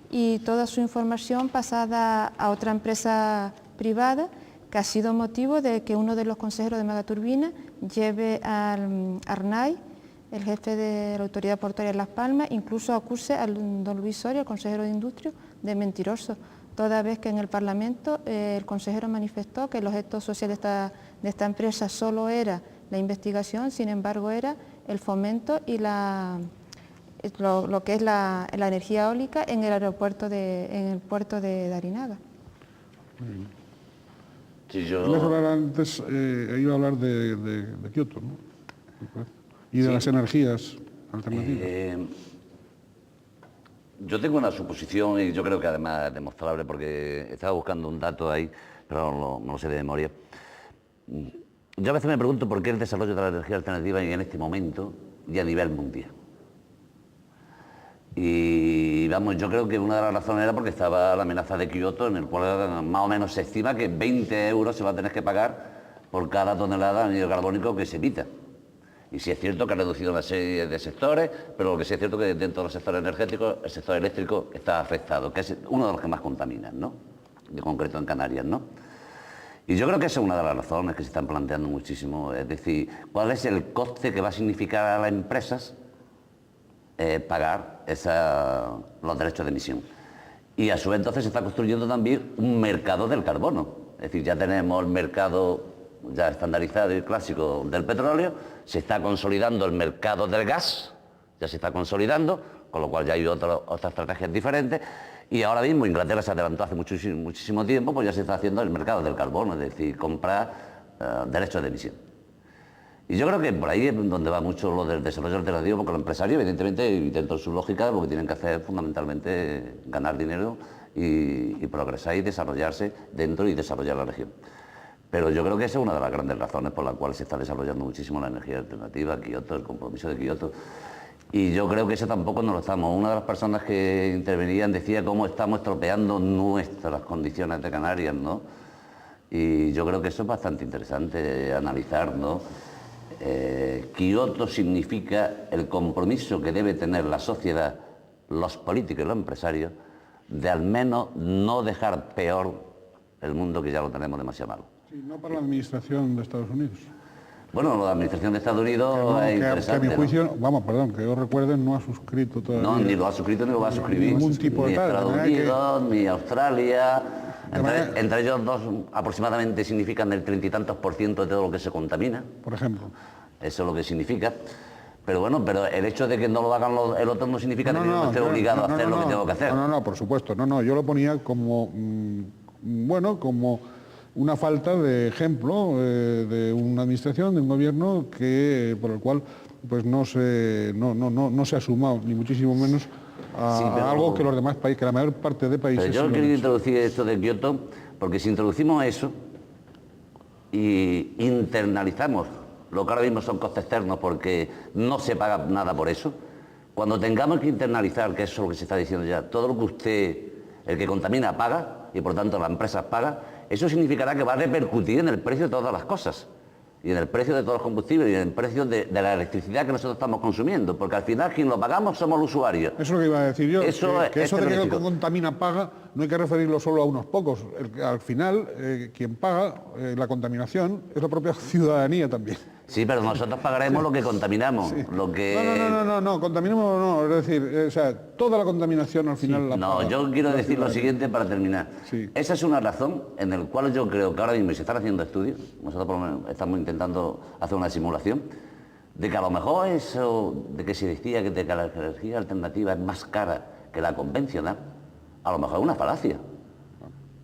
y toda su información pasada a otra empresa privada, que ha sido motivo de que uno de los consejeros de Megaturbina lleve al Arnay, el jefe de la Autoridad Portuaria de Las Palmas, incluso acuse al don Luis Soria, el consejero de Industria, de mentiroso, toda vez que en el Parlamento el consejero manifestó que el objeto social de esta empresa solo era la investigación, sin embargo era el fomento y lo que es la energía eólica en el puerto de Darinaga. Sí, yo... Antes iba a hablar de Kioto, ¿no? Y de las energías alternativas. Yo tengo una suposición, y yo creo que además es demostrable, porque estaba buscando un dato ahí, pero no lo sé de memoria. Yo a veces me pregunto por qué el desarrollo de la energía alternativa en este momento y a nivel mundial. Y vamos, yo creo que una de las razones era porque estaba la amenaza de Kioto, en el cual más o menos se estima que 20 euros se va a tener que pagar por cada tonelada de anhídrido carbónico que se emita. Y sí es cierto que ha reducido una serie de sectores, pero lo que sí es cierto que dentro de los sectores energéticos, el sector eléctrico está afectado, que es uno de los que más contaminan, ¿no? De concreto en Canarias, ¿no? Y yo creo que esa es una de las razones que se están planteando muchísimo, es decir, ¿cuál es el coste que va a significar a las empresas pagar los derechos de emisión? Y a su vez entonces se está construyendo también un mercado del carbono, es decir, ya tenemos el mercado ya estandarizado y clásico del petróleo, se está consolidando el mercado del gas, ya se está consolidando, con lo cual ya hay otras estrategias diferentes, y ahora mismo Inglaterra se adelantó hace muchísimo tiempo, pues ya se está haciendo el mercado del carbono, es decir, comprar derechos de emisión. Y yo creo que por ahí es donde va mucho lo del desarrollo alternativo, porque los empresarios, evidentemente, y dentro de su lógica, lo que tienen que hacer es fundamentalmente ganar dinero y progresar y desarrollarse dentro y desarrollar la región. Pero yo creo que esa es una de las grandes razones por las cuales se está desarrollando muchísimo la energía alternativa, Kioto, el compromiso de Kioto. Y yo creo que eso tampoco no lo estamos. Una de las personas que intervenían decía cómo estamos estropeando nuestras condiciones de Canarias, ¿no? Y yo creo que eso es bastante interesante analizar, ¿no? Kioto significa el compromiso que debe tener la sociedad, los políticos y los empresarios, de al menos no dejar peor el mundo que ya lo tenemos demasiado malo. Sí, no para la administración de Estados Unidos. Bueno, la administración de Estados Unidos es interesante. Que a mi juicio, ¿no? Vamos, perdón, que yo recuerden, no ha suscrito todavía. No, ni lo ha suscrito ni lo va a suscribir. Ningún tipo de ni Estados Unidos, ni Australia. Entre ellos dos aproximadamente significan el 30 y tantos % de todo lo que se contamina. Por ejemplo. Eso es lo que significa. Pero bueno, pero el hecho de que no lo hagan el otro no significa que yo no esté obligado a hacer lo que tengo que hacer. No, por supuesto. No, yo lo ponía como, bueno, como una falta de ejemplo de una administración, de un gobierno por el cual pues no se ha sumado, ni muchísimo menos, a algo que los demás países, que la mayor parte de países... Pero yo he querido introducir esto de Kioto, porque si introducimos eso y internalizamos lo que ahora mismo son costes externos porque no se paga nada por eso, cuando tengamos que internalizar, que eso es lo que se está diciendo ya, todo lo que usted, el que contamina, paga, y por tanto las empresas pagan, eso significará que va a repercutir en el precio de todas las cosas, y en el precio de todos los combustibles, y en el precio de la electricidad que nosotros estamos consumiendo, porque al final quien lo pagamos somos los usuarios. Eso es lo que iba a decir yo, que eso de que el que contamina paga, no hay que referirlo solo a unos pocos, al final quien paga la contaminación es la propia ciudadanía también. Sí, pero nosotros pagaremos lo que contaminamos, sí. Lo que... No, contaminamos no, es decir, toda la contaminación al final la paga. No, yo quiero decir lo siguiente para terminar. Sí. Esa es una razón en la cual yo creo que ahora mismo se están haciendo estudios, nosotros por lo menos estamos intentando hacer una simulación, de que a lo mejor eso de que se decía que la energía alternativa es más cara que la convencional, a lo mejor es una falacia.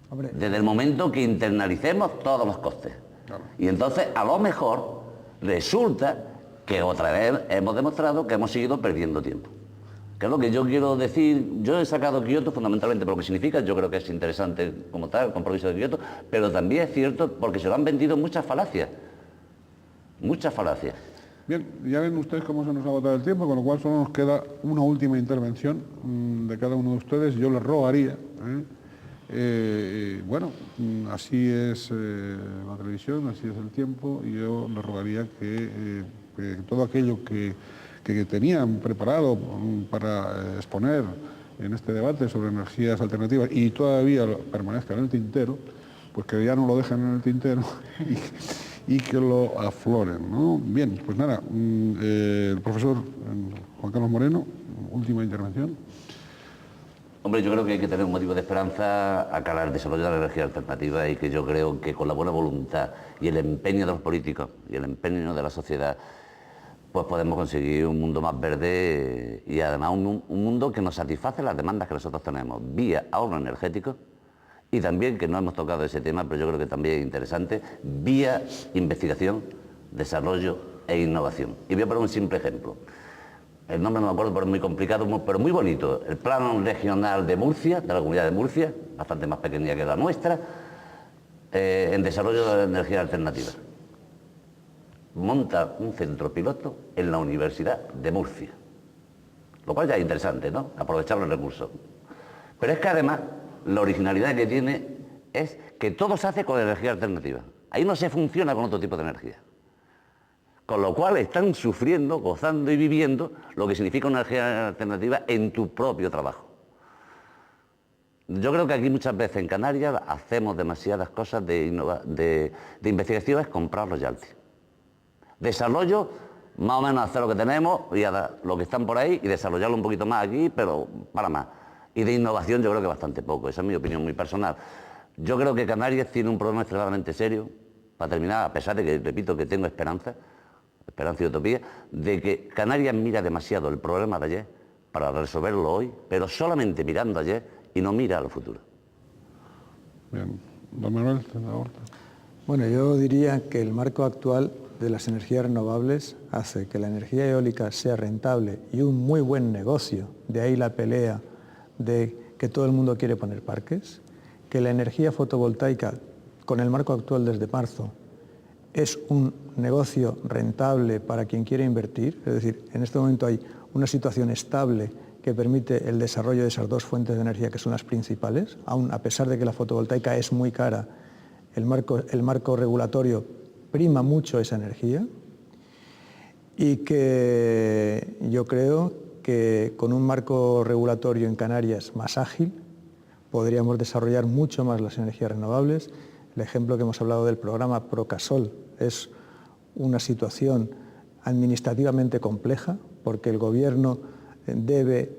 Hombre. Desde el momento que internalicemos todos los costes. Claro. Y entonces, a lo mejor, resulta que otra vez hemos demostrado que hemos seguido perdiendo tiempo. Que es lo que yo quiero decir. Yo he sacado Kioto fundamentalmente por lo que significa, yo creo que es interesante como tal, el compromiso de Kioto, pero también es cierto porque se lo han vendido muchas falacias. Muchas falacias. Bien, ya ven ustedes cómo se nos ha agotado el tiempo, con lo cual solo nos queda una última intervención de cada uno de ustedes. Yo les rogaría Bueno, así es la televisión, así es el tiempo, y yo le rogaría que todo aquello que tenían preparado para exponer en este debate sobre energías alternativas y todavía permanezca en el tintero, pues que ya no lo dejen en el tintero y que lo afloren, ¿no? Bien, pues nada, el profesor Juan Carlos Moreno, última intervención. Hombre, yo creo que hay que tener un motivo de esperanza a cara al desarrollo de la energía alternativa, y que yo creo que con la buena voluntad y el empeño de los políticos y el empeño de la sociedad, pues podemos conseguir un mundo más verde y además un mundo que nos satisface las demandas que nosotros tenemos, vía ahorro energético, y también, que no hemos tocado ese tema, pero yo creo que también es interesante, vía investigación, desarrollo e innovación. Y voy a poner un simple ejemplo. El nombre no me acuerdo, pero es muy complicado, pero muy bonito. El Plan Regional de Murcia, de la Comunidad de Murcia, bastante más pequeña que la nuestra, en desarrollo de energía alternativa. Monta un centro piloto en la Universidad de Murcia. Lo cual ya es interesante, ¿no? Aprovechar los recursos. Pero es que además, la originalidad que tiene es que todo se hace con energía alternativa. Ahí no se funciona con otro tipo de energía. Con lo cual están sufriendo, gozando y viviendo lo que significa una energía alternativa en tu propio trabajo. Yo creo que aquí muchas veces en Canarias hacemos demasiadas cosas de investigación, es comprar los royalties. Desarrollo, más o menos hacer lo que tenemos y lo que están por ahí y desarrollarlo un poquito más aquí, pero para más. Y de innovación yo creo que bastante poco, esa es mi opinión muy personal. Yo creo que Canarias tiene un problema extremadamente serio, para terminar, a pesar de que, repito, que tengo esperanza y utopía, de que Canarias mira demasiado el problema de ayer para resolverlo hoy, pero solamente mirando ayer y no mira al futuro. Bien, don Manuel, Horta. Bueno, yo diría que el marco actual de las energías renovables hace que la energía eólica sea rentable y un muy buen negocio, de ahí la pelea de que todo el mundo quiere poner parques, que la energía fotovoltaica, con el marco actual desde marzo, es un negocio rentable para quien quiere invertir, es decir, en este momento hay una situación estable que permite el desarrollo de esas dos fuentes de energía que son las principales, aun a pesar de que la fotovoltaica es muy cara, el marco regulatorio prima mucho esa energía, y que yo creo que con un marco regulatorio en Canarias más ágil podríamos desarrollar mucho más las energías renovables. El ejemplo que hemos hablado del programa Procasol es una situación administrativamente compleja, porque el gobierno debe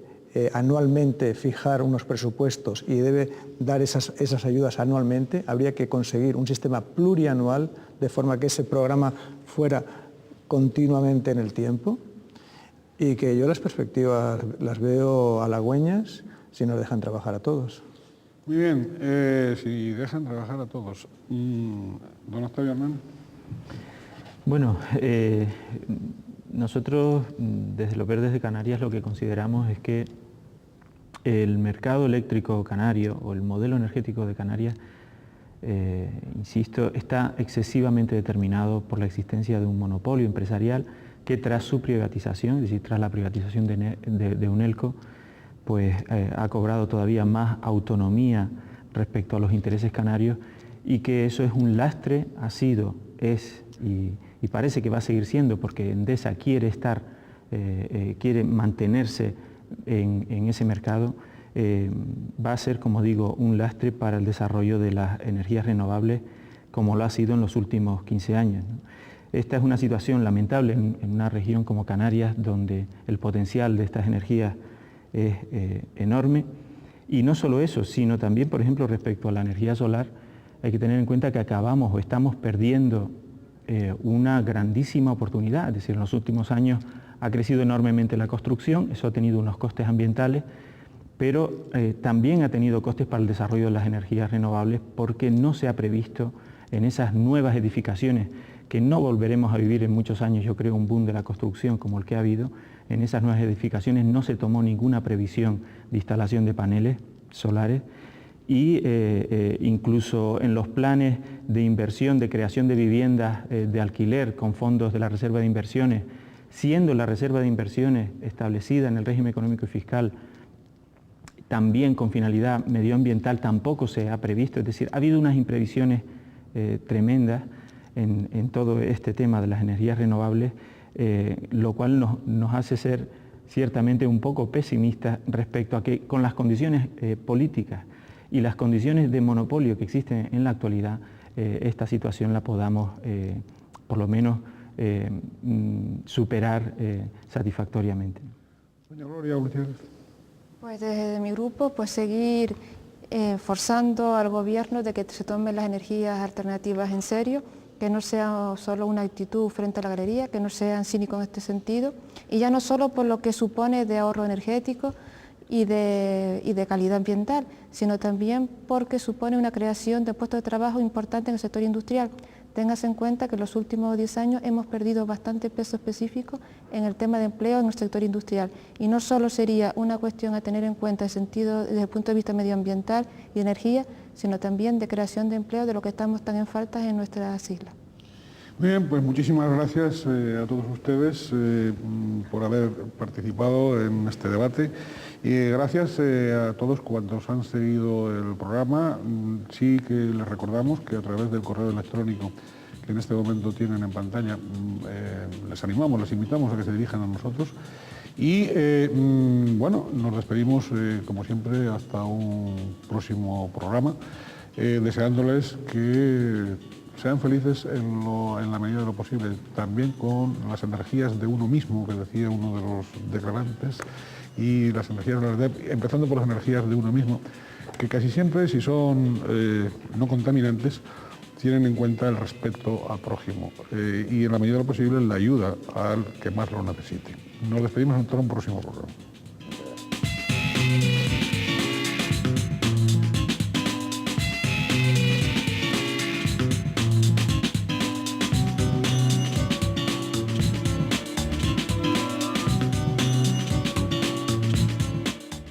anualmente fijar unos presupuestos y debe dar esas ayudas anualmente. Habría que conseguir un sistema plurianual de forma que ese programa fuera continuamente en el tiempo, y que yo las perspectivas las veo halagüeñas si nos dejan trabajar a todos. Muy bien, si dejan trabajar a todos. Don Octavio Hernán. Bueno, nosotros desde los Verdes de Canarias lo que consideramos es que el mercado eléctrico canario o el modelo energético de Canarias, insisto, está excesivamente determinado por la existencia de un monopolio empresarial que tras su privatización, es decir, tras la privatización de Unelco, pues ha cobrado todavía más autonomía respecto a los intereses canarios, y que eso es un lastre, ha sido, es y parece que va a seguir siendo, porque Endesa quiere quiere mantenerse en ese mercado, va a ser, como digo, un lastre para el desarrollo de las energías renovables, como lo ha sido en los últimos 15 años, ¿no? Esta es una situación lamentable en una región como Canarias, donde el potencial de estas energías es enorme. Y no solo eso, sino también, por ejemplo, respecto a la energía solar, hay que tener en cuenta que acabamos o estamos perdiendo una grandísima oportunidad. Es decir, en los últimos años ha crecido enormemente la construcción, eso ha tenido unos costes ambientales, pero también ha tenido costes para el desarrollo de las energías renovables, porque no se ha previsto en esas nuevas edificaciones, que no volveremos a vivir en muchos años, yo creo, un boom de la construcción como el que ha habido. En esas nuevas edificaciones no se tomó ninguna previsión de instalación de paneles solares, y incluso en los planes de inversión, de creación de viviendas de alquiler con fondos de la Reserva de Inversiones, siendo la Reserva de Inversiones establecida en el régimen económico y fiscal también con finalidad medioambiental tampoco se ha previsto, es decir, ha habido unas imprevisiones tremendas en todo este tema de las energías renovables, lo cual nos hace ser ciertamente un poco pesimistas respecto a que con las condiciones políticas y las condiciones de monopolio que existen en la actualidad, esta situación la podamos por lo menos superar satisfactoriamente. Doña Gloria Gutiérrez. Pues desde mi grupo, pues seguir forzando al gobierno de que se tomen las energías alternativas en serio, que no sea solo una actitud frente a la galería, que no sean cínicos en este sentido, y ya no solo por lo que supone de ahorro energético y de calidad ambiental, sino también porque supone una creación de puestos de trabajo importante en el sector industrial. Téngase en cuenta que en los últimos 10 años hemos perdido bastante peso específico en el tema de empleo en el sector industrial, y no solo sería una cuestión a tener en cuenta en sentido desde el punto de vista medioambiental y energía, sino también de creación de empleo, de lo que estamos tan en falta en nuestras islas. Muy bien, pues muchísimas gracias a todos ustedes por haber participado en este debate, y gracias a todos cuantos han seguido el programa. Sí que les recordamos que a través del correo electrónico que en este momento tienen en pantalla, les animamos, les invitamos a que se dirijan a nosotros, y bueno, nos despedimos como siempre hasta un próximo programa, deseándoles que sean felices en la medida de lo posible, también con las energías de uno mismo, que decía uno de los declarantes, y las energías de la RDEP, empezando por las energías de uno mismo, que casi siempre, si son no contaminantes, tienen en cuenta el respeto al prójimo y en la medida de lo posible la ayuda al que más lo necesite. Nos despedimos hasta un próximo programa.